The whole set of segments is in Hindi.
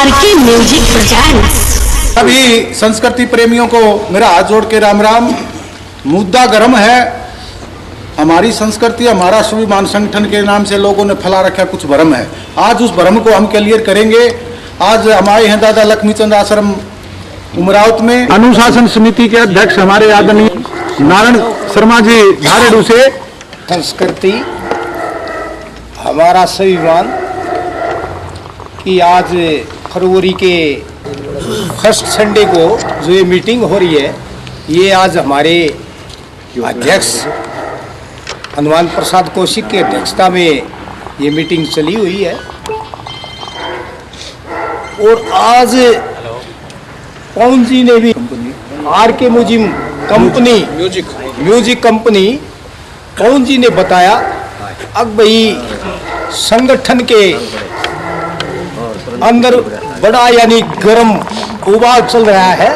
RK music presents. सभी संस्कृति प्रेमियों को मेरा हाथ जोड़ के राम राम। मुद्दा गर्म है, हमारी संस्कृति हमारा स्वाभिमान संगठन के नाम से लोगों ने फैला रखा कुछ भ्रम है। आज उस भ्रम को हम क्लियर करेंगे। आज हम आए हैं दादा लक्ष्मीचंद आश्रम उमरावत में। अनुशासन समिति के अध्यक्ष हमारे आदरणीय नारायण शर्मा जी धारेडू से। संस्कृति हमारा स्वाभिमान कि आज फरवरी के फर्स्ट संडे को जो ये मीटिंग हो रही है, ये आज हमारे अध्यक्ष हनुमान प्रसाद कौशिक की अध्यक्षता में ये मीटिंग चली हुई है। और आज पवन जी ने भी आरके म्यूजिक कंपनी पवन जी ने बताया अब भाई संगठन के अंदर बड़ा यानी गर्म उबाल चल रहा है।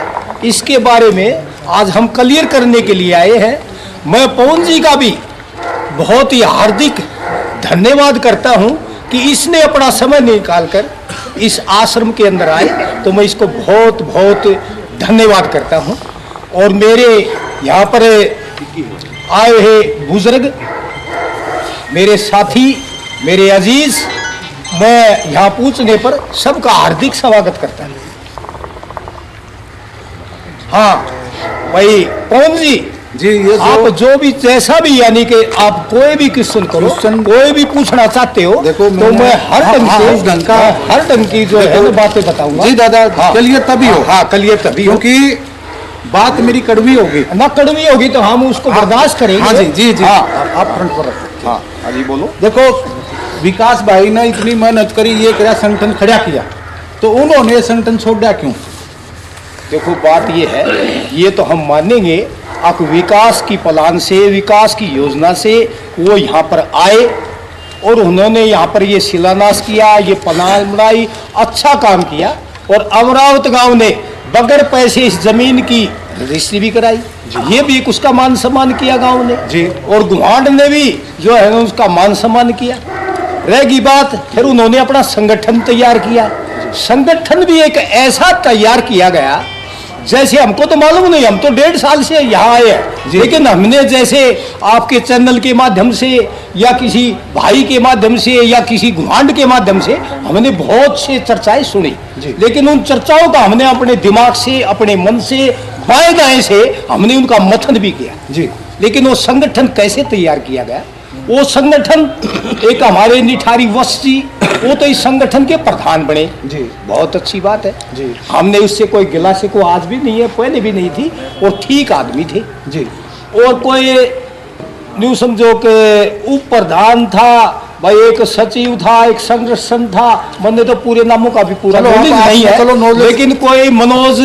इसके बारे में आज हम क्लियर करने के लिए आए हैं। मैं पवन जी का भी बहुत ही हार्दिक धन्यवाद करता हूं कि इसने अपना समय निकालकर इस आश्रम के अंदर आए, तो मैं इसको बहुत बहुत धन्यवाद करता हूं। और मेरे यहाँ पर आए हैं बुजुर्ग, मेरे साथी, मेरे अजीज, मैं यहाँ पूछने पर सबका हार्दिक स्वागत करता हूँ। हाँ भाई पवन जी, ये आप जो भी जैसा भी यानी कि आप कोई भी क्वेश्चन करो, कोई भी पूछना चाहते हो, देखो तो मैं हर ढंग की जो है ना बातें बताऊंगा। जी दादा, क्लियर तभी हो। हाँ क्लियर तभी, क्योंकि बात मेरी कड़वी होगी ना, कड़वी होगी तो हम उसको बर्दाश्त करेंगे। हाँ जी। आप फ्रंट पर रखो। हाँ जी बोलो। देखो, विकास भाई ने इतनी मेहनत करी, ये क्या संगठन खड़ा किया, तो उन्होंने संगठन छोड़ दिया क्यों? देखो बात ये है, ये तो हम मानेंगे आप विकास की प्लान से, विकास की योजना से वो यहाँ पर आए और उन्होंने यहाँ पर ये शिलान्यास किया, ये प्लान बनाई, अच्छा काम किया। और अमरावत गांव ने बगैर पैसे इस जमीन की रजिस्ट्री भी कराई, ये भी उसका मान सम्मान किया गांव ने जी। और गुवांड ने भी जो है उसका मान सम्मान किया। रहेगी बात, फिर उन्होंने अपना संगठन तैयार किया। संगठन भी एक ऐसा तैयार किया गया, जैसे हमको तो मालूम नहीं, हम तो 1.5 साल से यहाँ आए हैं, लेकिन हमने जैसे आपके चैनल के माध्यम से या किसी भाई के माध्यम से या किसी गुवांड के माध्यम से हमने बहुत से चर्चाएं सुनी, लेकिन उन चर्चाओं का हमने अपने दिमाग से, अपने मन से, बाएं दाएं से हमने उनका मंथन भी किया जी। लेकिन वो संगठन कैसे तैयार किया गया, वो संगठन एक हमारे निठारी वत्स जी, वो तो इस संगठन के प्रधान बने जी, बहुत अच्छी बात है जी। हमने उससे कोई गिला से को आज भी नहीं है, पहले भी नहीं थी, और ठीक आदमी थे जी। और कोई न्यू समझो कि उप प्रधान था भाई, एक सचिव था, एक संरक्षण था, मैंने तो पूरे नामों का भी पूरा नॉलेज नहीं है, लेकिन कोई मनोज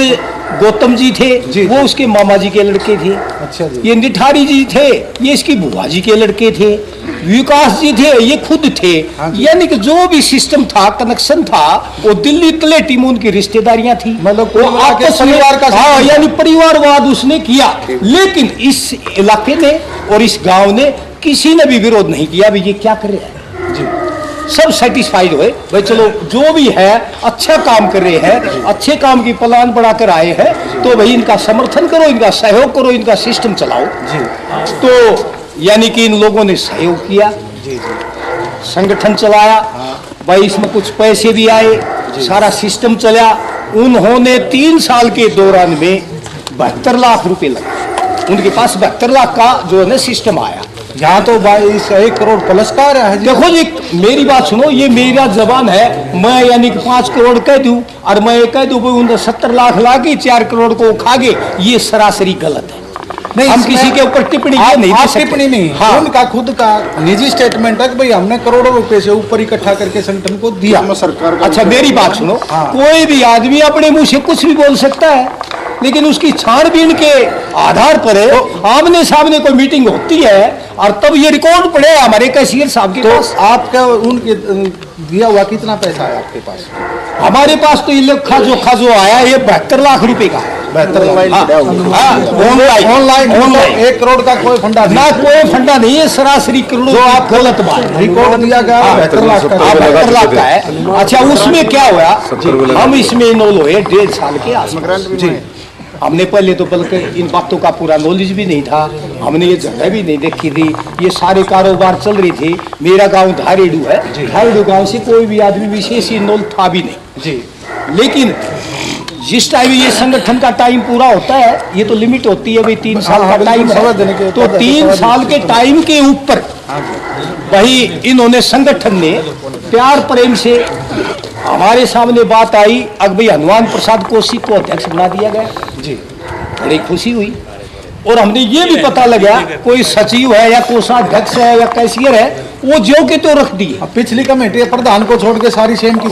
गौतम जी थे, वो उसके मामा जी के लड़के थे। अच्छा जी। ये निठारी जी थे, ये इसकी बुआ जी के लड़के थे। विकास जी थे, ये खुद थे। यानी कि जो भी सिस्टम था, कनेक्शन था, वो दिल्ली तलेटी में उनकी रिश्तेदारियां थी, मतलब वो आपस में, हाँ यानी परिवारवाद उसने किया। लेकिन इस इलाके ने और इस गांव ने किसी ने भी विरोध नहीं किया भी ये क्या कर रहे हैं जी। सब सेटिस्फाइड हुए भाई, चलो जो भी है अच्छा काम कर रहे हैं, अच्छे काम की प्लान बनाकर आए हैं, तो भाई इनका समर्थन करो, इनका सहयोग करो, इनका सिस्टम चलाओ जी। तो यानी कि इन लोगों ने सहयोग किया जी, संगठन चलाया भाई, इसमें कुछ पैसे भी आए, सारा सिस्टम चला। उन्होंने 3 साल के दौरान में 72 लाख रुपए लगे उनके पास। 72 लाख का जो है ना सिस्टम आया। यहाँ तो 1 करोड़ प्लस का रहा है। देखो जी, मेरी बात सुनो, ये मेरा जबान है, मैं यानी कि 5 करोड़ कह दूं और मैं कह दूं भाई 70 लाख लागे 4 करोड़ को खा गए, ये सरासरी गलत है। नहीं, हम किसी के ऊपर टिप्पणी नहीं दे सकते। टिप्पणी नहीं, हाँ। उनका खुद का निजी स्टेटमेंट है कि भाई हमने करोड़ों रुपए से ऊपर इकट्ठा करके संगठन को दिया सरकार। अच्छा मेरी बात सुनो, हाँ। कोई भी आदमी अपने मुंह से कुछ भी बोल सकता है, लेकिन उसकी छानबीन के आधार पर आमने सामने कोई मीटिंग होती है और तब ये रिकॉर्ड पड़े हमारे कैशियर साहब के पास। आपका उनके दिया हुआ कितना पैसा है आपके पास? हमारे पास तो ये लेखा जोखा जो आया ये 72 लाख रुपए का है। ऑनलाइन 1 करोड़ का कोई फंडा ना, कोई फंडा नहीं है, सरासरी करोड़ों जो आप गलत बात रिकॉर्ड दिया गया 72 लाख का है। अच्छा, उसमें क्या हुआ, हम इसमें इन्वॉल्व हुए 1.5 साल के आसपास जी। हमने पहले तो बल्कि इन बातों का पूरा नॉलेज भी नहीं था, हमने ये जगह भी नहीं देखी थी, ये सारे कारोबार चल रही थी। मेरा गांव धारेडू है, धारेडू गांव से कोई भी आदमी विशेष इन्वॉल्व था भी नहीं जी। लेकिन जिस टाइम ये संगठन का टाइम पूरा होता है, ये तो लिमिट होती है भाई 3 साल का टाइम है, तो 3 साल के टाइम के ऊपर वही इन्होंने संगठन ने प्यार प्रेम से हमारे सामने बात आई, अब भाई हनुमान प्रसाद कोसी को अध्यक्ष बना दिया गया जी। बड़ी खुशी हुई और हमने ये भी पता लगा कोई सचिव है या कोषाध्यक्ष है या कैशियर है, वो जो के तो रख दी। पिछली कमेटी प्रधान को छोड़ के सारी सेम की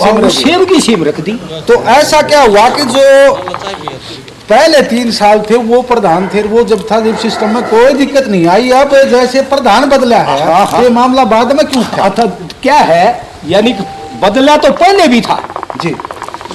सेम रख दी। तो ऐसा क्या हुआ कि जो पहले 3 साल थे वो प्रधान थे, वो जब था जब सिस्टम में कोई दिक्कत नहीं आई, अब जैसे प्रधान बदला है ये मामला बाद में क्यों था? क्या है, यानी बदला तो पहले भी था जी,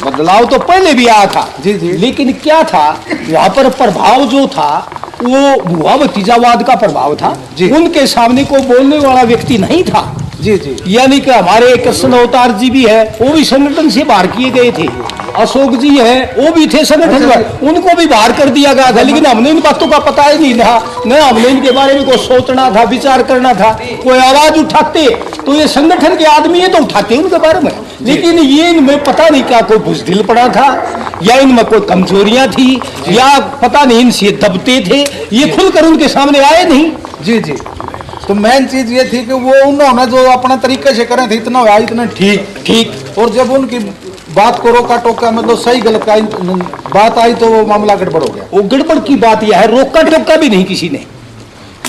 बदलाव तो पहले भी आया था जी जी। लेकिन क्या था, यहाँ पर प्रभाव जो था वो भुआ भतीजावाद का प्रभाव था जी। उनके सामने को बोलने वाला व्यक्ति नहीं था जी जी। यानी कि हमारे कृष्ण अवतार जी भी है, वो भी संगठन से बाहर किए गए थे, अशोक जी है वो भी थे संगठन में, उनको भी बाहर कर दिया गया था। लेकिन हमने इन बातों का पता ही नहीं था, न हमने इनके बारे में कोई सोचना था, विचार करना था। कोई आवाज उठाते तो ये संगठन के आदमी है तो उठाते उनके बारे में, लेकिन ये इनमें पता नहीं क्या कोई बुजदिल पड़ा था या इनमें कोई कमजोरियां थी या पता नहीं इनसे दबते थे, ये खुलकर उनके सामने आए नहीं जी जी। तो मेन चीज ये थी कि वो उन्होंने जो अपना तरीके से करे थे इतना इतना ठीक, और जब उनकी बात को रोका टोका मतलब सही गलत का बात आई तो वो मामला गड़बड़ हो गया। वो गड़बड़ की बात यह है, रोका टोका भी नहीं किसी ने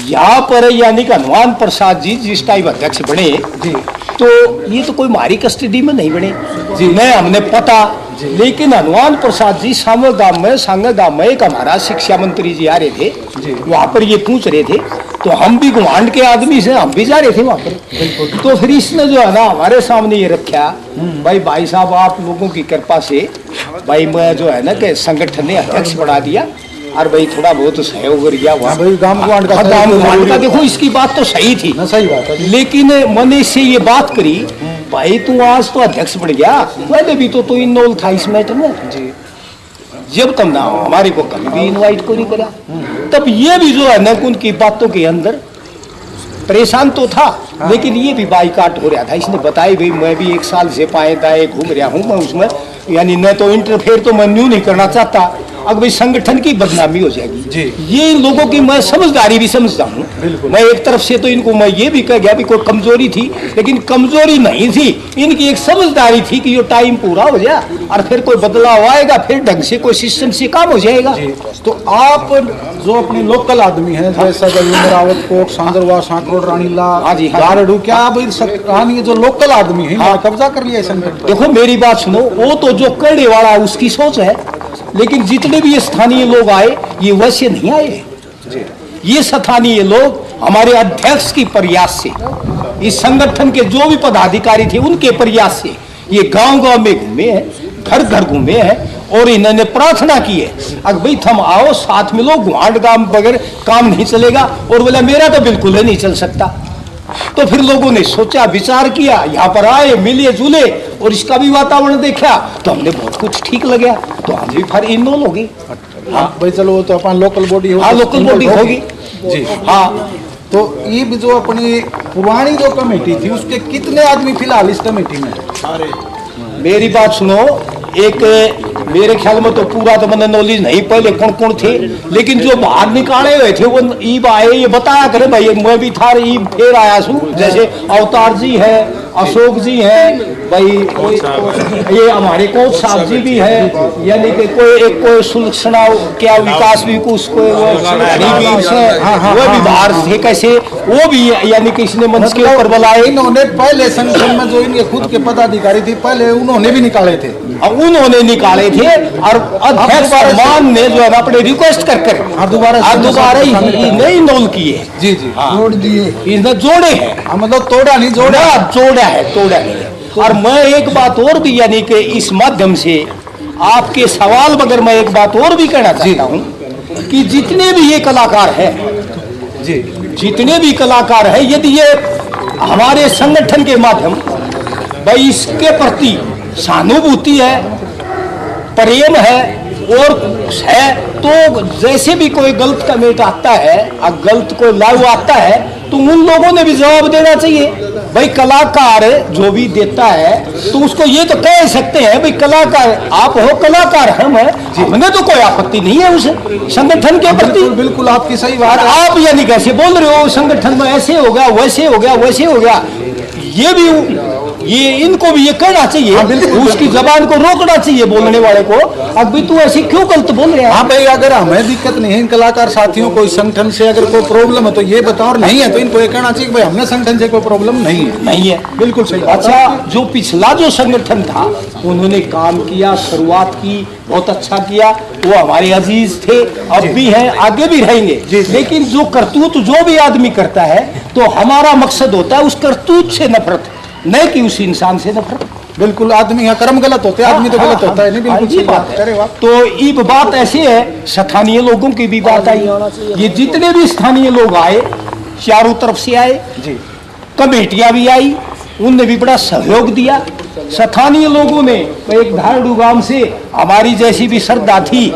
यहाँ पर, यानी कि हनुमान प्रसाद जी जिस टाइम अध्यक्ष बने जी, तो ये तो कोई हमारी कस्टडी में नहीं बने जी, नहीं हमने पता। लेकिन हनुमान प्रसाद जी सांगा गांव में एक हमारा शिक्षा मंत्री जी आ रहे थे जी, वहाँ पर ये पूछ रहे थे, तो हम भी घुमांड के आदमी से हम भी जा रहे थे वहाँ पर। तो फिर इसने जो है ना हमारे सामने ये रखा, भाई साहब आप लोगों की कृपा से भाई मैं जो है ना कि संगठन ने अध्यक्ष बना दिया और भाई थोड़ा बहुत सहयोग किया वहाँ गाँव का। देखो इसकी बात तो सही थी, सही बात है, लेकिन मैंने इससे ये बात करी, भाई तू आज तो अध्यक्ष बन गया, पहले भी तो इन्वॉल्व था इस मैटर में जी। जब तुम ना हमारे को कभी भी इनवाइट को नहीं करा, तब ये भी जो है ना उनकी बातों के अंदर परेशान तो था, लेकिन ये भी बाइकाट हो रहा था। इसने बताया भाई मैं भी 1 साल से पाए दाए घूम रहा हूँ मैं उसमें, यानी न तो इंटरफेयर तो मैं न्यू नहीं करना चाहता, अब भाई संगठन की बदनामी हो जाएगी जी। ये इन लोगों की मैं समझदारी भी समझता हूँ, मैं एक तरफ से तो इनको मैं ये भी कह गया भी कोई कमजोरी थी, लेकिन कमजोरी नहीं थी, इनकी एक समझदारी थी कि ये टाइम पूरा हो जाए और फिर कोई बदलाव आएगा, फिर ढंग से कोई सिस्टम से काम हो जाएगा। तो आप जो अपने लोकल आदमी हैं जैसा रावत कोट सांगरवा सांकरोड रानीला गारडू, क्या भाई जो लोकल आदमी है कब्जा कर लिया संगठन? देखो मेरी बात सुनो, वो तो जो करने वाला उसकी सोच है, लेकिन जितने भी स्थानीय लोग आए ये वैसे नहीं आए। ये स्थानीय लोग हमारे अध्यक्ष की प्रयास से, इस संगठन के जो भी पदाधिकारी थे उनके प्रयास से ये गांव-गांव में घूमे हैं, घर घर घूमे हैं और इन्होंने प्रार्थना की है अगर भाई थम आओ साथ में लोग गुहांड गांव बगैर काम नहीं चलेगा, और बोला मेरा तो बिल्कुल ही नहीं चल सकता। तो फिर लोगों ने सोचा विचार किया, यहाँ पर आए मिले जुले और इसका भी वातावरण देखा तो हमने बहुत कुछ ठीक लगा, तो हम भी फिर इन्वॉल्व हो गए। हाँ भाई चलो वो तो अपन लोकल बॉडी हाँ लोकल बॉडी होगी जी। हाँ तो ये भी जो अपनी पुरानी जो कमेटी थी उसके कितने आदमी फिलहाल इस कमेटी में? मेरी बात सुनो, एक मेरे ख्याल में तो पूरा तो मैंने नॉलेज नहीं पहले कौन कौन थे, लेकिन जो बाहर निकाले हुए थे वो ईब आए, ये बताया करे भाई मैं भी था ईब फिर आया हूँ, जैसे अवतार जी है, अशोक जी है भाई, ये हमारे कोच साहब जी भी है, यानी कि कोई सुलक्षणा क्या विकास भी उसको वो भी बाहर थे कैसे, वो भी यानी कि इसने मंच के ऊपर बुलाए। इन्होंने पहले संगठन में जो इनके खुद के पदाधिकारी थे पहले उन्होंने भी निकाले थे, उन्होंने निकाले थे और अध्यक्ष मान ने जो है अपने रिक्वेस्ट कर दोबारा नए इन्वॉल्व किए जी जी, जोड़ दिए, इसने जोड़े हैं, मतलब तोड़ा नहीं जोड़ा है। और मैं एक बात और भी यानी कि इस माध्यम से आपके सवाल मगर मैं एक बात और भी कहना चाहता हूं कि जितने भी ये कलाकार हैं जी जितने भी कलाकार हैं, यदि ये हमारे संगठन के माध्यम भाई इसके प्रति सहानुभूति है, प्रेम है तो जैसे भी कोई गलत कमेंट आता है, गलत कोई लाइव आता है, तो उन लोगों ने भी जवाब देना चाहिए। भाई कलाकार जो भी देता है तो उसको ये तो कह सकते हैं भाई कलाकार आप हो, कलाकार हम हैं, हमने तो कोई आपत्ति नहीं है उस संगठन के प्रति। बिल्कुल आपकी सही बात है। आप यानी कैसे बोल रहे हो संगठन में ऐसे हो गया, वैसे हो गया, वैसे हो गया, ये इनको भी ये कहना चाहिए। उसकी जबान को रोकना चाहिए बोलने वाले को। अब भी तू ऐसी क्यों गलत बोल रहे हैं? हाँ भाई, अगर हमें दिक्कत नहीं है इन कलाकार साथियों को, इस संगठन से अगर कोई प्रॉब्लम है तो ये बताओ, और नहीं है तो इनको ये कहना चाहिए कि भाई हमने संगठन से कोई प्रॉब्लम नहीं है। नहीं है, बिल्कुल सही। अच्छा, जो पिछला जो संगठन था उन्होंने काम किया, शुरुआत की, बहुत अच्छा किया, वो हमारे अजीज थे, अब भी हैं, आगे भी रहेंगे। लेकिन जो करतूत जो भी आदमी करता है तो हमारा मकसद होता है उस करतूत से नफरत, नहीं कि उस इंसान से नफरत। बिल्कुल, आदमी यहाँ कर्म गलत होते हैं, आदमी तो गलत होता है। नहीं, बिल्कुल सही बात है। तो ये बात ऐसे है, स्थानीय लोगों की भी बात आई, ये जितने भी स्थानीय लोग आए चारों तरफ से आए, कमेटियां भी आई, उनने भी बड़ा सहयोग दिया। स्थानीय लोगों ने एक धारडू गांव से हमारी जैसी भी श्रद्धा थी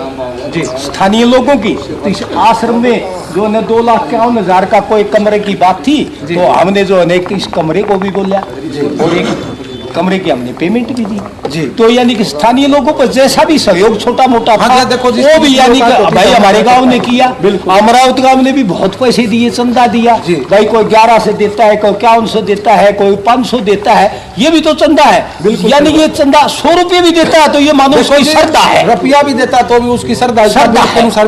स्थानीय लोगों की, तो इस आश्रम में जो ने 2,51,000 का कोई कमरे की बात थी, तो हमने जो है इस कमरे को भी बोला और एक कमरे की हमने पेमेंट भी दी। तो यानी कि स्थानीय लोगों पर जैसा भी सहयोग छोटा मोटा था, देखो वो भी यानी कि भाई हमारे गांव ने किया। अमरावती गांव ने भी बहुत पैसे दिए, चंदा दिया। भाई कोई 11 से देता है, कोई 51 देता है, कोई 500 देता है, ये भी तो चंदा है। यानी कि ये चंदा 100 रुपये भी देता है तो ये मानो कोई श्रद्धा है। रुपया भी देता है तो भी उसकी श्रद्धा है। 100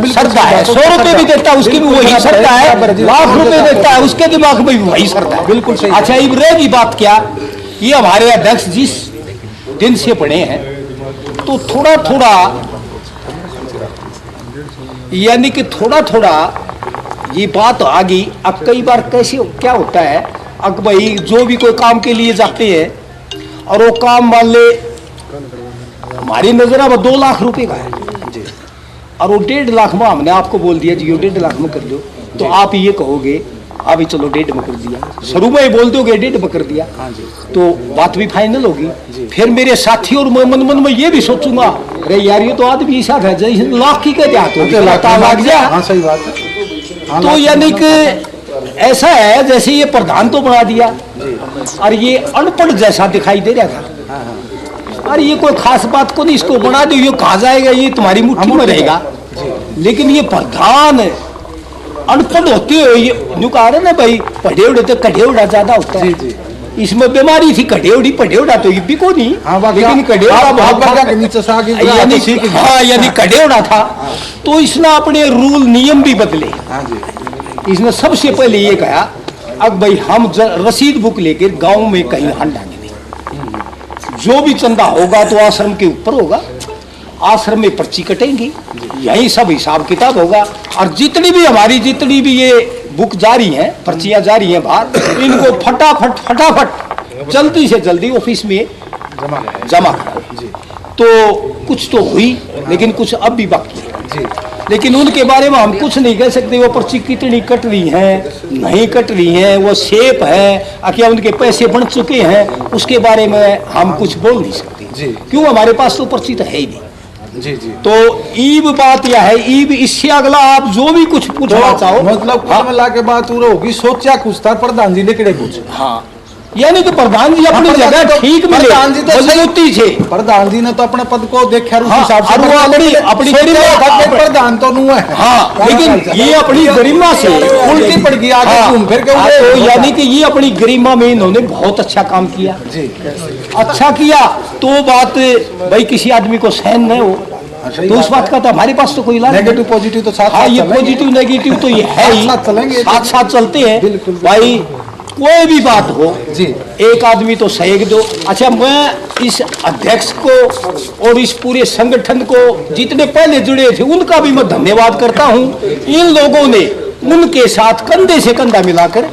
रुपये भी देता है उसकी भी वही श्रद्धा है, लाख रुपये देता है उसके दिमाग में भी वही श्रद्धा है। बिल्कुल सही। अच्छा, अब रहेगी बात क्या, ये हमारे अध्यक्ष जिस दिन से पढ़े हैं तो थोड़ा थोड़ा यानी कि थोड़ा थोड़ा ये बात आ गई। अब कई बार कैसे क्या होता है, अब भाई जो भी कोई काम के लिए जाते हैं और वो काम मान ले हमारी नजर अब 2 लाख रुपए का है और वो 1.5 लाख में हमने आपको बोल दिया जी 1.5 लाख में कर दो, तो आप ये कहोगे अभी चलो 1.5 में कर दिया, शुरू में ही बोल दोगे 1.5 में कर दिया, तो बात भी फाइनल होगी। फिर मेरे साथी और मैं मन में ये भी सोचूंगा, अरे यार ये तो आदमी ऐसा है जैसे लाख की कहते लग जाए। सही बात है। तो यानी कि ऐसा है जैसे ये प्रधान तो बना दिया और ये अनपढ़ जैसा दिखाई दे रहा था। अरे ये कोई खास बात को नहीं, इसको बना दो, ये कहा जाएगा ये तुम्हारी मुट्ठी में रहेगा। लेकिन ये प्रधान अनपढ़ होते हुए ये कहा रहे ना भाई पढ़ेवड़े तो कढ़ेवड़ा ज्यादा होता है। इसमें बीमारी थी कढ़ेवड़ी पढ़ेवड़ा तो ये भी को नहीं, लेकिन कढ़ेवड़ा यानी कढ़ेवड़ा था। तो इसने अपने रूल नियम भी बदले। इसने सबसे पहले ये कहा अब भाई हम रसीद बुक लेकर गांव में कहीं हंडांगे नहीं, जो भी चंदा होगा तो आश्रम के ऊपर होगा, आश्रम में पर्ची कटेंगी, यही सब हिसाब किताब होगा। और जितनी भी ये बुक जारी हैं, पर्चियां जारी हैं बाहर, इनको फटाफट जल्दी से जल्दी ऑफिस में जमा करो। तो कुछ तो हुई लेकिन कुछ अब भी बाकी है, लेकिन उनके बारे में हम कुछ नहीं कह सकते। वो पर्ची कितनी कट रही है, नहीं कट रही है, वो सेफ है, क्या उनके पैसे बन चुके हैं, उसके बारे में हम कुछ बोल नहीं सकते। क्यों, हमारे पास तो पर्ची तो है ही नहीं। तो ईब बात यह है, ईब इससे अगला आप जो भी कुछ पूछना चाहो, मतलब मिला के बात होगी, सोचा कुछ था, प्रधान जी ने किड़े पूछे। हाँ, यानी कि प्रधान जी अपनी जगह ठीक मिले, प्रधान जी तो मजबूती से प्रधान जी ने तो अपने पद को देखा अपनी प्रधान तो नहीं है। हाँ, लेकिन ये अपनी गरिमा से उल्टी पड़ गई आगे घूम फिर के। तो यानी कि ये अपनी गरिमा में इन्होंने बहुत अच्छा काम किया, अच्छा किया। तो बात भाई किसी आदमी को सहन न हो, तो उस बात का तो हमारे पास तो कोई इलाज नेगेटिव पॉजिटिव तो साथ। हाँ, ये पॉजिटिव नेगेटिव तो ये है ही, साथ साथ चलते हैं भाई। कोई भी बात हो जी, एक आदमी तो सहयोग दो। अच्छा, मैं इस अध्यक्ष को और इस पूरे संगठन को जितने पहले जुड़े थे उनका भी मैं धन्यवाद करता हूँ। इन लोगों ने उनके साथ कंधे से कंधा मिलाकर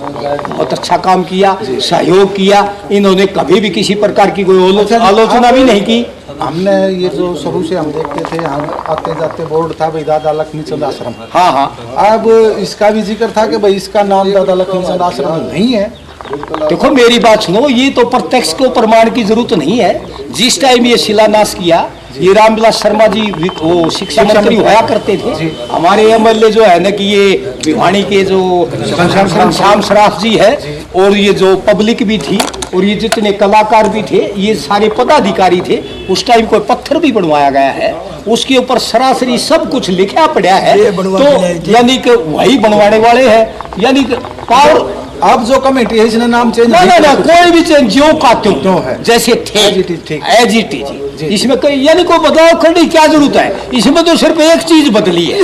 बहुत अच्छा काम किया, सहयोग किया। इन्होंने कभी भी किसी प्रकार की कोई आलोचना भी नहीं की। हमने ये जो शुरू से हम देखते थे, हम आते जाते बोर्ड था भाई दादा लक्ष्मीचंद आश्रम। हाँ हाँ। अब इसका भी जिक्र था कि भाई इसका नाम दादा लक्ष्मीचंद आश्रम नहीं है। देखो मेरी बात सुनो, ये तो प्रत्यक्ष को प्रमाण की जरूरत नहीं है। जिस टाइम ये शिलान्यास किया, ये रामविलास शर्मा जी वो शिक्षा मंत्री हुआ करते थे। हमारे एमएलए जो है ना कि ये भिवानी के जो घनश्याम सराफ जी है, और ये जो पब्लिक भी थी और ये जितने कलाकार भी थे, ये सारे पदाधिकारी थे। उस टाइम कोई पत्थर भी बनवाया गया है, उसके ऊपर सरासरी सब कुछ लिखा पड़ा है। तो यानी कि वही बनवाने वाले हैं, यानी कि पावर। अब जो कमेटी है इसने नाम चेंज ना कोई भी चेंज जो का त्यों है, जैसे थे एज इट इज। इसमें कोई यानी कोई बदलाव करने की क्या जरूरत है? इसमें तो सिर्फ एक चीज बदली है।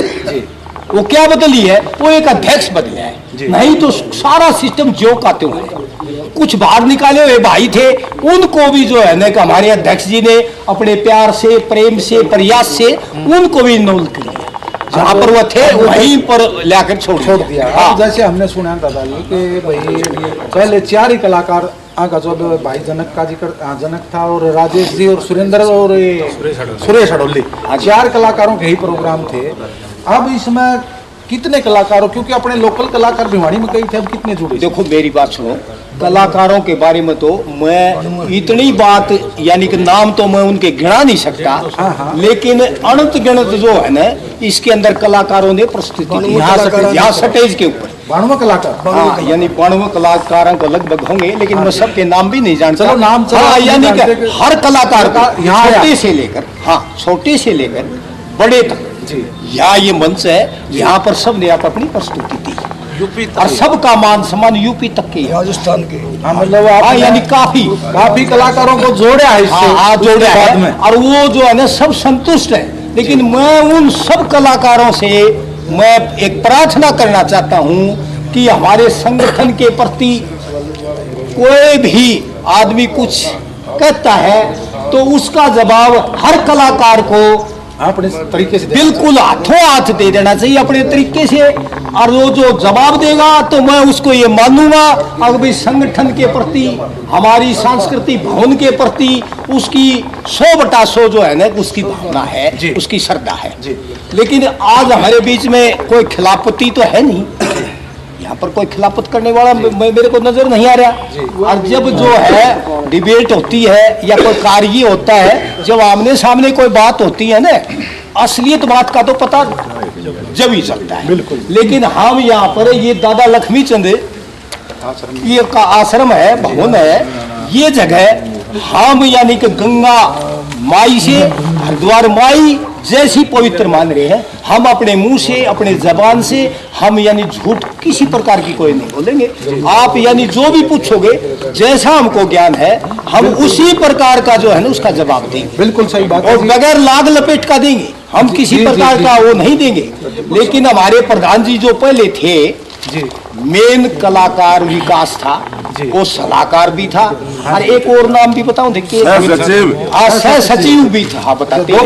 वो क्या बदली है? वो एक अध्यक्ष बदला है, नहीं तो सारा सिस्टम जो का त्यों है। कुछ बाहर निकाले हुए भाई थे, उनको भी जो है ना कि हमारे अध्यक्ष जी ने अपने प्यार से, प्रेम से, प्रयास से उनको भी इन्वॉल्व किया। जहाँ पर वो थे वहीं पर लाकर छोड़ दिया। हाँ। जैसे हमने सुना दादा जी कि भाई पहले 4 ही कलाकार आगा जो भाई जनक का जिक्र, जनक था और राजेश जी और सुरेंद्र और सुरेश अडोली, 4 कलाकारों के ही प्रोग्राम थे। अब इसमें कितने कलाकारों, क्योंकि अपने लोकल कलाकार भिवानी में कई थे, अब कितने जुड़े? देखो मेरी बात सुनो, कलाकारों के बारे में तो मैं इतनी बात यानी कि नाम तो मैं उनके गिना नहीं सकता, लेकिन अनंत गणित जो है ना इसके अंदर कलाकारों ने प्रस्तुति की यहाँ स्टेज के ऊपर 92 कलाकार। हाँ, यानी 92 कलाकारों को लगभग होंगे, लेकिन मैं सबके नाम भी नहीं जानता। चलो नाम यानी कि हर कलाकार का छोटे से लेकर, हाँ छोटे से लेकर बड़े तक यहाँ ये मंच है, यहाँ पर सब ने आप अपनी प्रस्तुति दी यूपी और सबका मान सम्मान यूपी तक के, राजस्थान के। मतलब यानी काफी कलाकारों को जोड़ा है इससे, जोड़ा है। और वो जो है ना सब संतुष्ट है। लेकिन मैं उन सब कलाकारों से मैं एक प्रार्थना करना चाहता हूँ कि हमारे संगठन के प्रति कोई भी आदमी कुछ कहता है तो उसका जवाब हर कलाकार को अपने तरीके से बिल्कुल हाथों हाथ दे देना चाहिए अपने तरीके से। और वो जो जवाब देगा तो मैं उसको ये मानूंगा अगर भाई संगठन के प्रति, हमारी सांस्कृतिक भवन के प्रति उसकी 100/100 जो है ना उसकी भावना है, उसकी श्रद्धा है। लेकिन आज हमारे बीच में कोई खिलाफती तो है नहीं, यहाँ पर कोई खिलाफत करने वाला मेरे को नजर नहीं आ रहा। और जब जो है डिबेट होती है या कोई कार्य होता है, जब आमने सामने कोई बात होती है ना, असलियत बात का तो पता जब ही चलता है। लेकिन हम यहाँ पर ये दादा लक्ष्मीचंद ये का आश्रम है, भवन है, ये जगह हम यानी कि गंगा माई से, हरिद्वार माई जैसी पवित्र मान रहे हैं। हम अपने मुंह से, अपने जबान से हम यानी झूठ किसी प्रकार की कोई नहीं बोलेंगे। आप यानी जो भी पूछोगे, जैसा हमको ज्ञान है हम उसी प्रकार का जो है ना उसका जवाब देंगे। बिल्कुल सही बात। और बगैर लाग लपेट का देंगे, हम किसी प्रकार का वो नहीं देंगे। लेकिन हमारे प्रधान जी जो पहले थे, मेन कलाकार विकास था, वो सलाहकार भी था, और एक और नाम भी बताऊं, देखिए सह सचिव भी था, बताते हैं।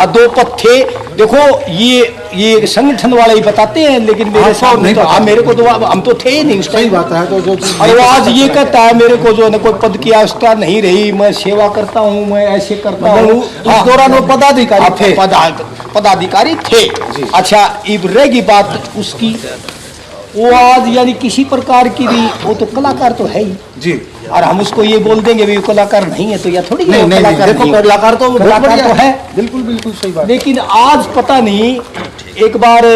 2 पद थे। देखो ये संगठन वाले ही बताते हैं, लेकिन मेरे साथ नहीं तो मेरे को तो हम तो थे ही नहीं उस टाइम। बात है तो जो और वो आज ये कहता है मेरे को जो है कोई पद की आवश्यकता नहीं रही, मैं सेवा करता हूँ, मैं ऐसे करता हूँ। इस दौरान वो पदाधिकारी थे, पदाधिकारी थे। अच्छा, अब रहेगी बात उसकी, वो आज यानी किसी प्रकार की भी, वो तो कलाकार तो है ही जी। और हम उसको ये बोल देंगे भी कलाकार नहीं है तो या थोड़ी नहीं, कलाकार तो है। बिल्कुल बिल्कुल सही बात। लेकिन आज पता नहीं, एक बार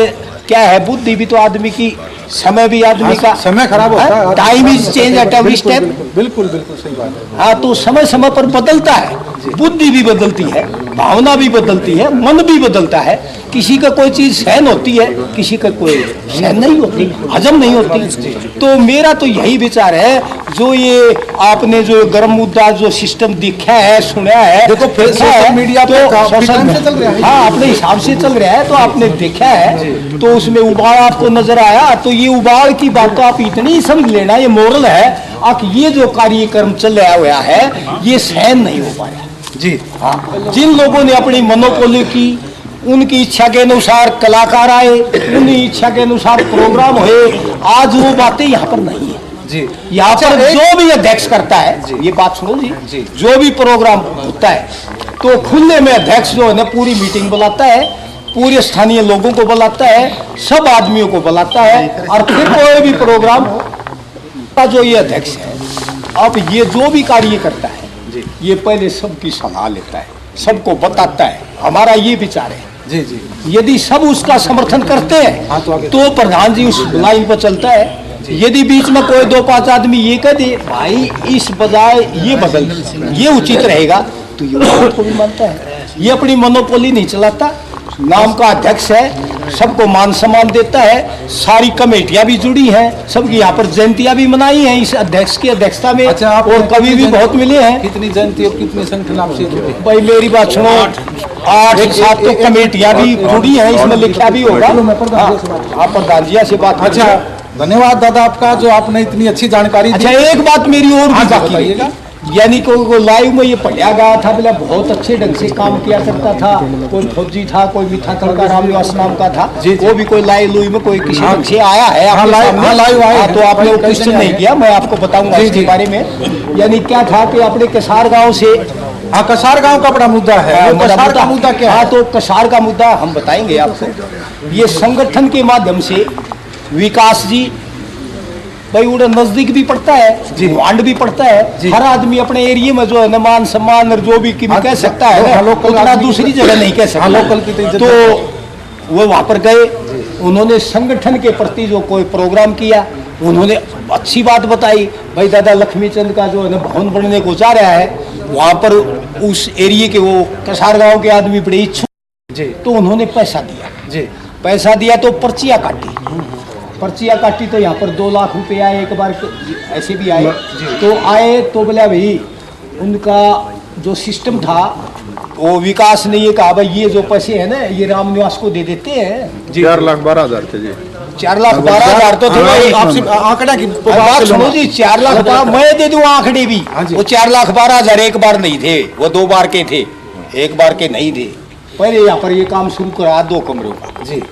क्या है, बुद्धि भी तो आदमी की, समय भी आदमी का, समय खराब होता है, time is change at every step. बिल्कुल बिल्कुल सही बात है। हाँ, तो समय समय पर बदलता है, बुद्धि भी बदलती है, भावना भी बदलती है, मन भी बदलता है। किसी का कोई चीज सहन होती है, किसी का कोई सहन नहीं होती, हजम नहीं होती। तो मेरा तो यही विचार है, जो ये आपने जो गर्म मुद्दा जो सिस्टम देखा है, सुना है, देखो सोशल मीडिया पे चल रहा है, हाँ अपने हिसाब से चल रहा है, तो आपने देखा है तो उसमें उबाल आपको नजर आया। तो ये उबाल की बात तो आप इतनी समझ लेना, ये मोरल है कि ये जो कार्यक्रम चल रहा हुआ है ये सहन नहीं हो पाया जी। हाँ, जिन लोगों ने अपनी मनोपोली की, उनकी इच्छा के अनुसार कलाकार आए, उनकी इच्छा के अनुसार प्रोग्राम हुए, आज वो बातें यहाँ पर नहीं है जी। यहाँ पर जो भी अध्यक्ष करता है, ये बात सुनो जी, जो भी प्रोग्राम होता है तो खुले में अध्यक्ष जो है ना पूरी मीटिंग बुलाता है, पूरे स्थानीय लोगों को बुलाता है, सब आदमियों को बुलाता है, और फिर कोई भी प्रोग्राम हो जो ये अध्यक्ष है, अब ये जो भी कार्य करता है ये पहले सबकी सलाह लेता है, सबको बताता है, हमारा ये विचार है। जी जी। यदि सब उसका समर्थन करते हैं हाँ, तो प्रधान जी उस लाइन पर चलता है। यदि बीच में कोई 2-5 आदमी ये कह दे भाई इस बजाय ये बदल, ये उचित रहेगा, तो ये बात को भी मानता है। ये अपनी मोनोपोली नहीं चलाता, नाम का अध्यक्ष है, सबको मान सम्मान देता है, सारी कमेटियां भी जुड़ी हैं, सबकी यहाँ पर जयंतियां भी मनाई हैं इस अध्यक्ष की अध्यक्षता में। अच्छा, आप और कवि भी बहुत मिले हैं। कितनी जयंती और कितने संगठन आपसे जुड़े? भाई मेरी बात सुनो, 8-7 तो कमेटियां भी जुड़ी हैं, इसमें लिखा भी होगा। आप प्रधान जी से बात। अच्छा, धन्यवाद दादा आपका, जो आपने इतनी अच्छी जानकारी दी। अच्छा, एक बात मेरी और भी बाकी बताइएगा। यानी को लाइव में ये पढ़ा गया था, बोला बहुत अच्छे ढंग से काम किया करता था, कोई फौजी था, कोई मिठा तड़का रामनिवास नाम का था, वो भी कोई लाइव लुई में कोई किसी ढंग से आया है आपके सामने। लाइव आया, तो आपने वो क्वेश्चन नहीं किया, मैं आपको बताऊंगा इसके बारे में। यानी क्या था कि अपने कसार गांव से, हाँ, कसार गांव का बड़ा मुद्दा है। कसार का मुद्दा क्या है? हाँ, तो कसार का मुद्दा हम बताएंगे आपको। ये संगठन के माध्यम से विकास जी भाई उड़ा नजदीक भी पड़ता है, वांड भी पड़ता है, हर आदमी अपने एरिया में जो है ना मान सम्मान और जो भी कह सकता है ना, उतना दूसरी जगह नहीं कह सकता। लोकल की तो वो वहां पर गए, उन्होंने संगठन के प्रति जो कोई प्रोग्राम किया, उन्होंने अच्छी बात बताई। भाई दादा लक्ष्मीचंद का जो है ना भवन बनने को जा रहा है, वहां पर उस एरिया के वो कसार गांव के आदमी बड़े इच्छुक, तो उन्होंने पैसा दिया। पैसा दिया तो पर्चियां काटी, तो यहाँ पर 2 लाख रुपए आए एक बार, ऐसे भी आए। तो आए तो बोला भाई उनका जो सिस्टम था, वो विकास ने ये कहा भाई ये जो पैसे है ना ये रामनिवास को दे देते हैं। 4,12,000 थे जी। 4,12,000 तो थे भाई। आपसे आंकड़ा की बात सुनो जी, 4,12,000 मैं दे दूं आंकड़े भी। वो 4,12,000 एक बार नहीं थे, वो 2 बार के थे, एक बार के नहीं थे। पहले यहाँ पर ये काम शुरू करा 2 कमरों का जी।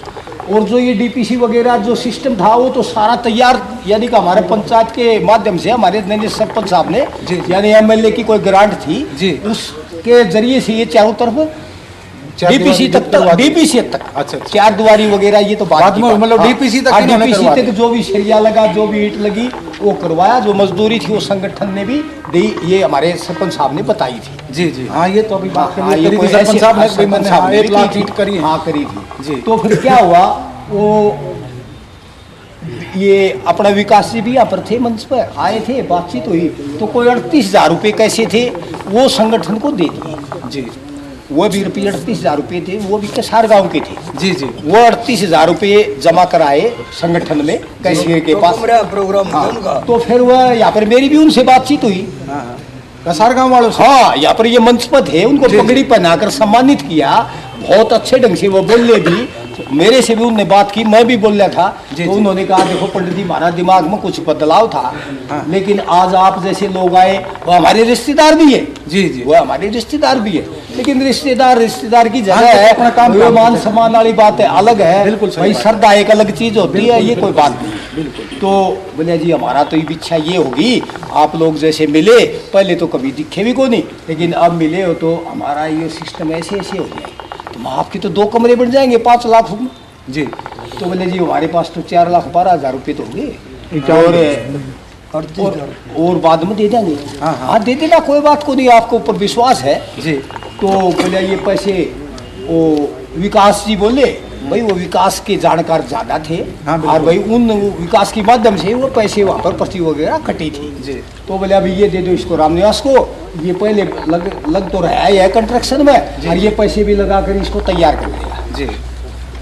और जो ये डीपीसी वगैरह जो सिस्टम था वो तो सारा तैयार, यानी कि हमारे पंचायत के माध्यम से हमारे नए सरपंच साहब ने, यानी एमएलए की कोई ग्रांट थी जी, उसके जरिए से ये चारों तरफ डीपीसी तक, डीपीसी तक, अच्छा 4 दुआरी वगैरह ये तो बाद में, मतलब डीपीसी तक, डीपीसी तक जो भी सरिया लगा, जो भी ईंट लगी वो करवाया। जो मजदूरी थी वो संगठन ने भी दी, ये हमारे सरपंच साहब ने बताई थी। जी जी। हाँ, ये तो अभी बात सरपंच साहब ने 1 लाख ईंट करी, हाँ करी थी जी। तो फिर क्या हुआ, वो ये अपना विकास जी भी यहाँ पर थे, मंच पर आए थे, बातचीत हुई, तो कोई 38,000 रुपये कैसे थे वो संगठन को दे दिए जी। वो भी रुपये 38,000 रुपये थे, वो भी कसार गांव के थे जी जी। वो 38,000 रुपये जमा कराए संगठन में कैशियर के पास प्रोग्राम। हाँ, तो फिर वह यहाँ पर मेरी भी उनसे बातचीत हुई, कसार गांव वालों से। हाँ, यहाँ पर ये मंच पर थे, उनको पगड़ी पहनाकर सम्मानित किया, बहुत अच्छे ढंग से वो बोले भी, मेरे से भी उनने बात की, मैं भी बोल रहा था। तो उन्होंने कहा देखो पंडित जी, हमारा दिमाग में कुछ बदलाव था, लेकिन आज आप जैसे लोग आए, वो हमारे रिश्तेदार भी है जी जी, वो हमारे रिश्तेदार भी है, लेकिन रिश्तेदार की जगह है, अपना काम मान सम्मान वाली बात है, अलग है। बिल्कुल भाई, श्रद्धा एक अलग चीज होती है, ये कोई बात नहीं। बिल्कुल। तो बोले जी हमारा तो ये इच्छा ये होगी, आप लोग जैसे मिले, पहले तो कभी दिखे भी को नहीं, लेकिन अब मिले हो तो हमारा ये सिस्टम ऐसे ऐसे हो जाए, तो आपके तो 2 कमरे बन जाएंगे 5 लाख रुपये जी। तो बोले जी हमारे पास तो 4,12,000 रुपये तो होंगे, और बाद में दे देंगे। हाँ, दे देना, कोई बात को नहीं, आपको ऊपर विश्वास है जी। तो बोले ये पैसे, वो विकास जी बोले भाई वो विकास के जानकार ज़्यादा थे, और भाई उन विकास के माध्यम से वो पैसे वहाँ पर पर्ची वगैरह कटी थी जी। तो बोले अभी ये दे दो इसको रामनिवास को, ये पहले लग तो रहा है कंस्ट्रक्शन में, और ये पैसे भी लगा कर इसको तैयार कर देगा जी,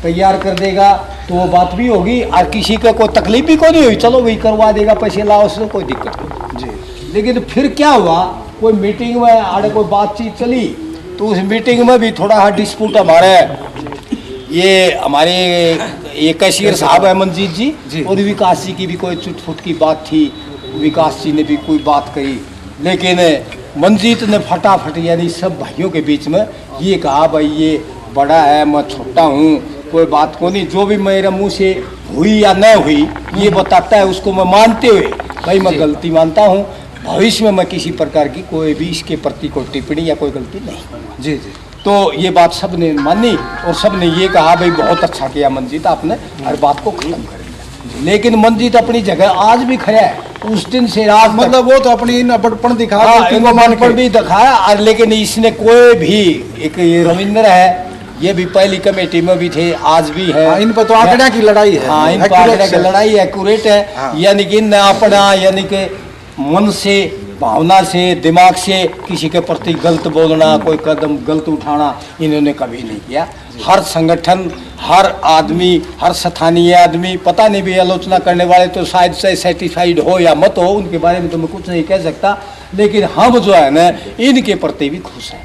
तैयार कर देगा, तो वो बात भी होगी, और किसी का कोई तकलीफ भी कोई नहीं हुई, चलो वही करवा देगा, पैसे लाओ, उससे कोई दिक्कत नहीं जी। लेकिन फिर क्या हुआ, कोई मीटिंग में आड़े कोई बातचीत चली, तो उस मीटिंग में भी थोड़ा डिस्प्यूट हमारे ये कैशियर साहब है मंजीत जी, और विकास जी की भी कोई चुटफुट की बात थी, विकास जी ने भी कोई बात कही, लेकिन मंजीत ने फटाफट यानी सब भाइयों के बीच में ये कहा भाई ये बड़ा है, मैं छोटा हूँ, कोई बात को नहीं, जो भी मेरे मुंह से हुई या न हुई ये बताता है, उसको मैं मानते हुए भाई मैं गलती मानता हूँ, भविष्य में मैं किसी प्रकार की कोई भी इसके प्रति कोई टिप्पणी या कोई गलती नहीं करूंगा। जी जी। तो ये बात सबने मानी और सबने ये कहा भाई बहुत अच्छा किया मंजीत, आपने हर बात को खत्म कर दिया। लेकिन मंजीत अपनी जगह आज भी खड़ा है, उस दिन से आज मतलब वो तो अपनी नपटपन दिखा पर भी दिखाया। और लेकिन इसने कोई भी एक ये रविंद्र है, ये भी पहली कमेटी में भी थे, आज भी है। इन पर तो आंकड़ा की लड़ाई है। हाँ, इन पर आंकड़ा की लड़ाई एक्यूरेट है। यानी कि अपना यानी कि मन से, भावना से, दिमाग से किसी के प्रति गलत बोलना, कोई कदम गलत उठाना इन्होंने कभी नहीं किया। हर संगठन, हर आदमी, हर स्थानीय आदमी, पता नहीं भी आलोचना करने वाले तो शायद से सेटिस्फाइड हो या मत हो, उनके बारे में तो मैं कुछ नहीं कह सकता, लेकिन हम जो है ना इनके प्रति भी खुश हैं।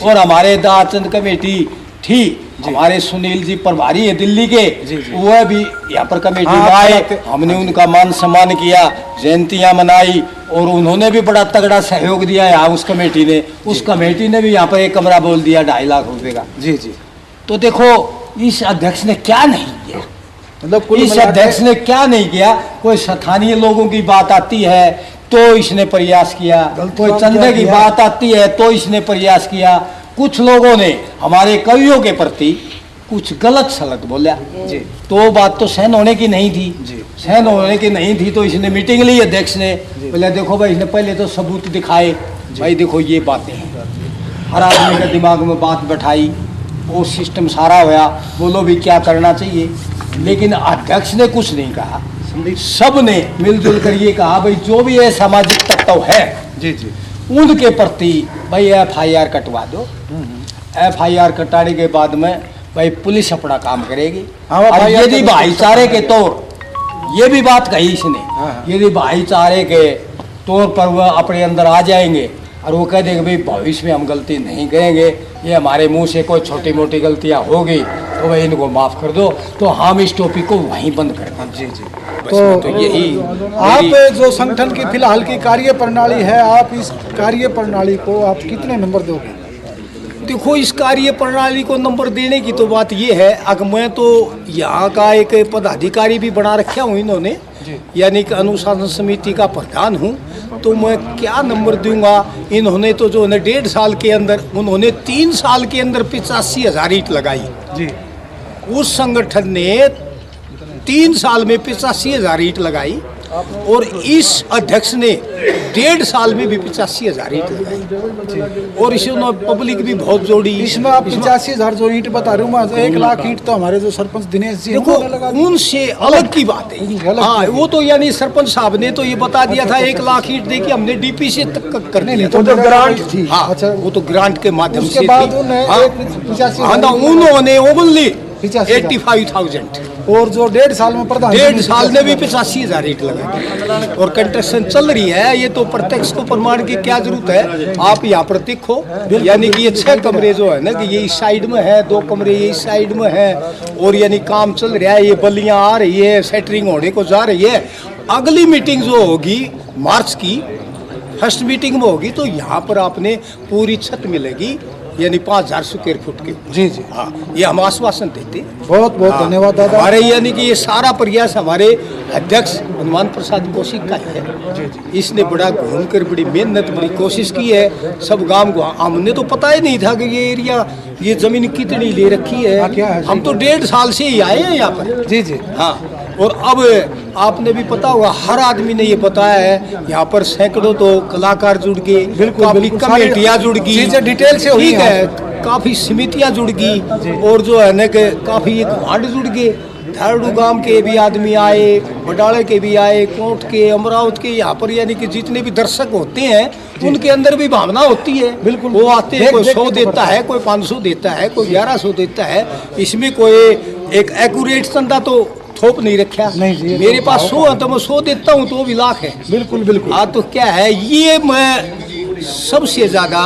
और हमारे दाचंद कमेटी थी, हमारे सुनील जी प्रभारी है दिल्ली के, वह भी यहाँ पर कमेटी में आए, हमने उनका मान सम्मान किया, जयंतियाँ मनाई और उन्होंने भी बड़ा तगड़ा सहयोग दिया यहाँ उस कमेटी ने। उस कमेटी ने भी यहाँ पर एक कमरा बोल दिया 2.5 लाख रुपए का। जी जी। तो देखो इस अध्यक्ष ने क्या नहीं किया, मतलब इस अध्यक्ष ने क्या नहीं किया। कोई स्थानीय लोगों की बात आती है तो इसने प्रयास किया, कोई चंदे की बात आती है तो इसने प्रयास किया। कुछ लोगों ने हमारे कवियों के प्रति कुछ गलत सलत बोला जी, तो बात तो सहन होने की नहीं थी जी, सहन होने की नहीं थी। तो इसने मीटिंग ली अध्यक्ष ने, बोले देखो भाई, इसने पहले तो सबूत दिखाए, भाई देखो ये बातें हैं, हर आदमी के दिमाग में बात बैठाई, वो सिस्टम सारा होया, बोलो भी क्या करना चाहिए। लेकिन अध्यक्ष ने कुछ नहीं कहा, सब ने मिलजुल कर ये कहा भाई जो भी है सामाजिक तत्व है जी जी, उनके प्रति भाई FIR कटवा दो। FIR कटाने के बाद में भाई पुलिस अपना काम करेगी। और यदि भाईचारे के तौर, ये भी बात कही इसने, यदि भाईचारे के तौर पर वह अपने अंदर आ जाएंगे और वो कह देंगे भाई भविष्य में हम गलती नहीं करेंगे, ये हमारे मुंह से कोई छोटी मोटी गलतियां होगी तो भाई इनको माफ़ कर दो, तो हम इस टॉपिक को वहीं बंद कर दें। जी जी। तो यही आप जो संगठन की फिलहाल की कार्य प्रणाली है, आप इस कार्य प्रणाली को आप कितने नंबर दोगे? देखो इस कार्य प्रणाली को नंबर देने की तो बात ये है, अगर मैं तो यहाँ का एक पदाधिकारी भी बना रखा हूँ इन्होंने, यानी कि अनुशासन समिति का प्रधान हूँ, तो मैं क्या नंबर दूंगा। इन्होंने तो जो है 1.5 साल के अंदर, उन्होंने 3 साल के अंदर 85,000 ईंट लगाई जी। उस संगठन ने 3 साल में 85,000 ईंट लगाई और इस अध्यक्ष ने 1.5 साल में भी 85,000 ईंट लगाई और इसमें पब्लिक भी बहुत जोड़ी। इसमें आप 85,000 जो ईंट बता रहे हो, 1 लाख ईंट तो हमारे जो सरपंच दिनेश जी देखो उनसे अलग की बात है। हाँ, वो तो यानी सरपंच साहब ने तो ये बता दिया था 1 लाख ईंट देखिए हमने DP से तक करने नहीं, तो ग्रांट थी। हाँ, अच्छा, वो तो ग्रांट के माध्यम से बाद उन्होंने ओनली 85,000 और जो 1.5 साल में प्रधान 1.5 साल में भी 85,000 ईंट लगाई और कंस्ट्रक्शन चल रही है। ये तो प्रत्यक्ष को प्रमाण की क्या जरूरत है, आप यहाँ पर देखो, यानी कि ये 6 कमरे जो है ना कि ये इस साइड में है, 2 कमरे ये इस साइड में है और यानी काम चल रहा है, ये बल्लियाँ आ रही है, सेटरिंग होने को जा रही है। अगली मीटिंग जो होगी मार्च की फर्स्ट मीटिंग में होगी तो यहाँ पर आपने पूरी छत मिलेगी, यानी 5,000 स्क्वायर फुट की। जी जी, हाँ, ये हम आश्वासन देते हैं। बहुत बहुत धन्यवाद दादा। हमारे यानी कि ये सारा प्रयास हमारे अध्यक्ष हनुमान प्रसाद कौशिक का है। इसने बड़ा घूमकर बड़ी मेहनत बड़ी कोशिश की है। सब गांव को हमने तो पता ही नहीं था कि ये एरिया ये जमीन कितनी ले रखी है। क्या है? हम तो 1.5 साल से ही आए हैं यहाँ पर। जी जी, हाँ, और अब आपने भी पता होगा, हर आदमी ने ये बताया है, यहाँ पर सैकड़ों तो कलाकार जुड़ गए, काफी कमेटियाँ जुड़ गई, चीजें डिटेल से हुई ठीक है, काफी समितियाँ जुड़ गई और जो है ना कि काफी एक वार्ड जुड़ गए। धारडू गांव के भी आदमी आए, बडाले के भी आए, कोट के, अमरावत के, यहाँ पर यानी कि जितने भी दर्शक होते हैं उनके अंदर भी भावना होती है। बिल्कुल, वो आते हैं, कोई 100 देता है, कोई 500 देता है, कोई 1100 देता है। इसमें कोई एक एक्यूरेट चंदा तो थोप नहीं रखा। नहीं, मेरे पास 100 है तो मैं 100 देता हूँ तो भी लाख है। बिल्कुल बिल्कुल। हाँ, तो क्या है, ये मैं सबसे ज़्यादा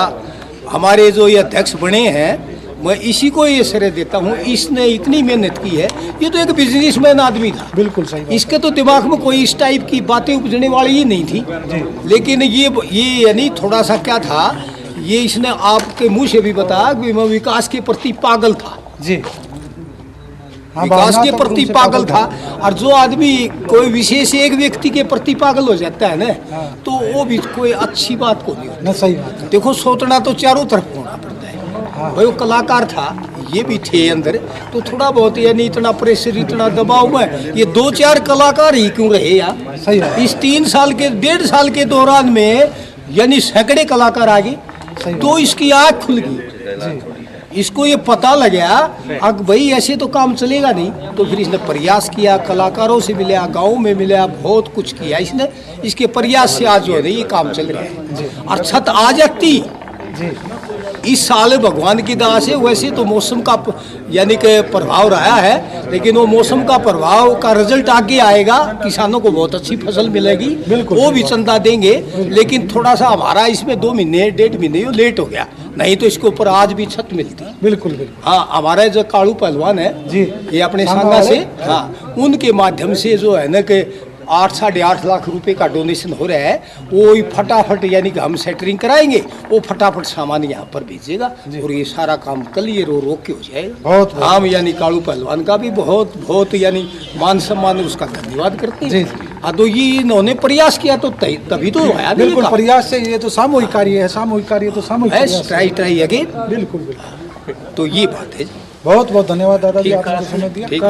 हमारे जो ये अध्यक्ष बने हैं मैं इसी को ये श्रेय देता हूँ। इसने इतनी मेहनत की है, ये तो एक बिजनेसमैन आदमी था। बिल्कुल सही बात। इसके तो दिमाग में कोई इस टाइप की बातें उपजने वाली ही नहीं थी। लेकिन ये यानी थोड़ा सा क्या था, ये इसने आपके मुंह से भी बताया कि मैं विकास के प्रति पागल था। जी, हाँ, विकास भावना के तो प्रति उनसे पागल पागल था। और जो आदमी कोई विशेष एक व्यक्ति के प्रति पागल हो जाता है ना, तो वो भी कोई अच्छी बात को नहीं होती। ना सही बात है। देखो सोचना तो चारों तरफ होना पड़ता है। भाई वो कलाकार था, ये भी थे अंदर, तो थोड़ा बहुत यानी इतना प्रेशर इतना दबाव में ये 2-4 कलाकार ही क्यों रहे यार। सही बात। इस 1.5 साल के दौरान में यानी सैकड़े कलाकार आ गए, तो इसकी आँख खुल गई। इसको ये पता लगा अब भाई ऐसे तो काम चलेगा नहीं, तो फिर इसने प्रयास किया, कलाकारों से मिला, गाँव में मिला, बहुत कुछ किया इसने। इसके प्रयास से आज जो है ये काम चल रहा है और छत आ जाती। इस साल भगवान की दया से वैसे तो मौसम का यानी कि प्रभाव रहा है, लेकिन वो मौसम का प्रभाव का रिजल्ट आगे आएगा, किसानों को बहुत अच्छी फसल मिलेगी, बिल्कुल वो भी चंदा देंगे। लेकिन थोड़ा सा हमारा इसमें 2 महीने 1.5 महीने लेट हो गया, नहीं तो इसके ऊपर आज भी छत मिलती। बिल्कुल बिल्कुल। हाँ, हमारे जो कालू पहलवान है जी, ये अपने सांगा सांगा से, वाले? हाँ, उनके माध्यम से जो है ना कि 8-8.5 लाख रुपए का डोनेशन हो रहा है। वो ही फटाफट यानी कि हम सेटरिंग कराएंगे, वो फटाफट सामान यहाँ पर भेजेगा और ये सारा काम कल ये रोक के हो जाएगा। बहुत हम यानी कालू पहलवान का भी बहुत बहुत यानी मान सम्मान उसका धन्यवाद करते हैं। जी। हाँ, तो ये इन्होंने प्रयास किया तो तभी तो आया। बिल्कुल प्रयास से, ये तो सामूहिक कार्य है, सामूहिक कार्य तो सामूहिक प्रयास है। Try again. बिल्कुल बिल्कुल। तो ये बात है। बहुत बहुत धन्यवाद दादाजी, आपने समय दिया। ठीक।